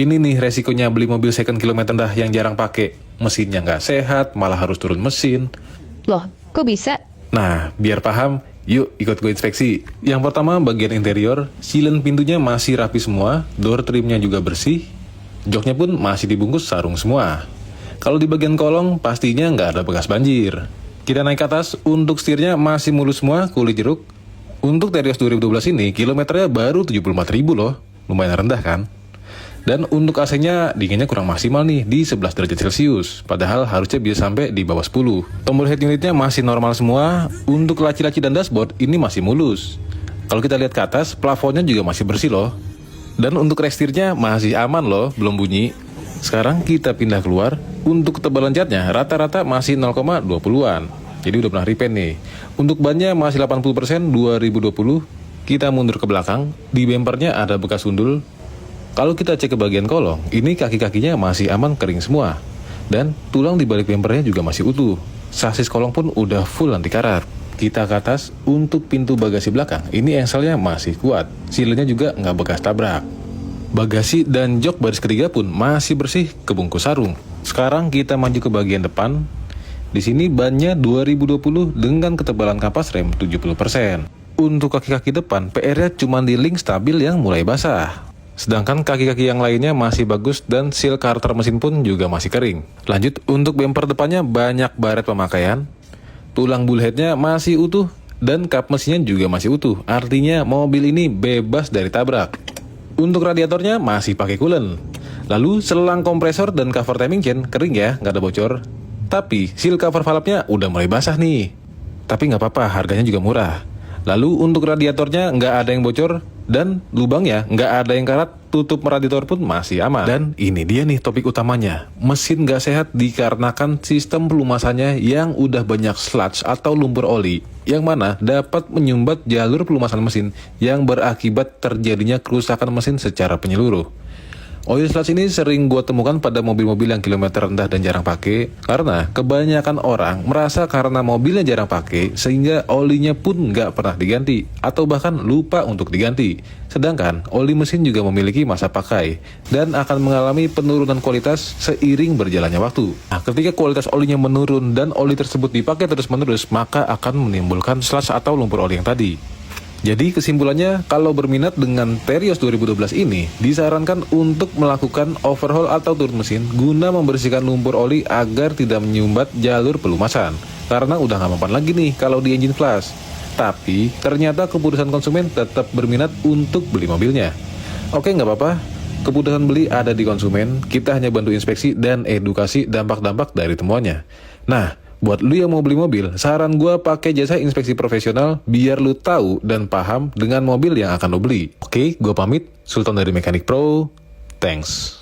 Ini nih resikonya beli mobil second kilometer dah yang jarang pakai. Mesinnya nggak sehat, malah harus turun mesin. Loh, kok bisa? Nah, biar paham, yuk ikut gue inspeksi. Yang pertama bagian interior, silen pintunya masih rapi semua, door trimnya juga bersih, joknya pun masih dibungkus sarung semua. Kalau di bagian kolong, pastinya nggak ada bekas banjir. Kita naik ke atas, untuk setirnya masih mulus semua, kulit jeruk. Untuk Terios 2012 ini, kilometernya baru 74.000 loh, lumayan rendah kan? Dan untuk AC-nya dinginnya kurang maksimal nih di 11 derajat Celcius, padahal harusnya bisa sampai di bawah 10. Tombol head unitnya masih normal semua, untuk laci-laci dan dashboard ini masih mulus. Kalau kita lihat ke atas, plafonnya juga masih bersih loh. Dan untuk restirnya masih aman loh, belum bunyi. Sekarang kita pindah keluar, untuk ketebalan catnya rata-rata masih 0,20-an. Jadi udah pernah repaint nih. Untuk bannya masih 80% 2020. Kita mundur ke belakang, di bempernya ada bekas sundul. Kalau kita cek ke bagian kolong, ini kaki-kakinya masih aman kering semua. Dan tulang di balik bempernya juga masih utuh. Sasis kolong pun udah full anti karat. Kita ke atas, untuk pintu bagasi belakang, ini engselnya masih kuat. Sealnya juga nggak bekas tabrak. Bagasi dan jok baris ketiga pun masih bersih, kebungkus sarung. Sekarang kita maju ke bagian depan. Di sini bannya 2020 dengan ketebalan kapas rem 70%. Untuk kaki-kaki depan, PR-nya cuma di link stabil yang mulai basah. Sedangkan kaki-kaki yang lainnya masih bagus dan seal karter mesin pun juga masih kering. Lanjut, untuk bumper depannya banyak baret pemakaian. Tulang bullheadnya masih utuh dan kap mesinnya juga masih utuh. Artinya mobil ini bebas dari tabrak. Untuk radiatornya masih pakai coolant. Lalu selang kompresor dan cover timing chain kering ya, nggak ada bocor. Tapi seal cover valve-nya udah mulai basah nih. Tapi nggak apa-apa, harganya juga murah. Lalu untuk radiatornya nggak ada yang bocor dan lubangnya nggak ada yang karat, tutup radiator pun masih aman. Dan ini dia nih topik utamanya, mesin nggak sehat dikarenakan sistem pelumasannya yang udah banyak sludge atau lumpur oli, yang mana dapat menyumbat jalur pelumasan mesin yang berakibat terjadinya kerusakan mesin secara penyeluruh. Oil sludge ini sering gue temukan pada mobil-mobil yang kilometer rendah dan jarang pakai, karena kebanyakan orang merasa karena mobilnya jarang pakai sehingga olinya pun nggak pernah diganti atau bahkan lupa untuk diganti. Sedangkan oli mesin juga memiliki masa pakai dan akan mengalami penurunan kualitas seiring berjalannya waktu. Nah, ketika kualitas olinya menurun dan oli tersebut dipakai terus-menerus, maka akan menimbulkan sludge atau lumpur oli yang tadi. Jadi kesimpulannya, kalau berminat dengan Terios 2012 ini, disarankan untuk melakukan overhaul atau turun mesin guna membersihkan lumpur oli agar tidak menyumbat jalur pelumasan. Karena udah nggak mempan lagi nih kalau di engine flash. Tapi ternyata keputusan konsumen tetap berminat untuk beli mobilnya. Oke, nggak apa-apa. Keputusan beli ada di konsumen, kita hanya bantu inspeksi dan edukasi dampak-dampak dari temuannya. Nah, buat lu yang mau beli mobil, saran gue pakai jasa inspeksi profesional biar lu tahu dan paham dengan mobil yang akan lu beli. Oke, gue pamit. Sultan dari Mekanik Pro. Thanks.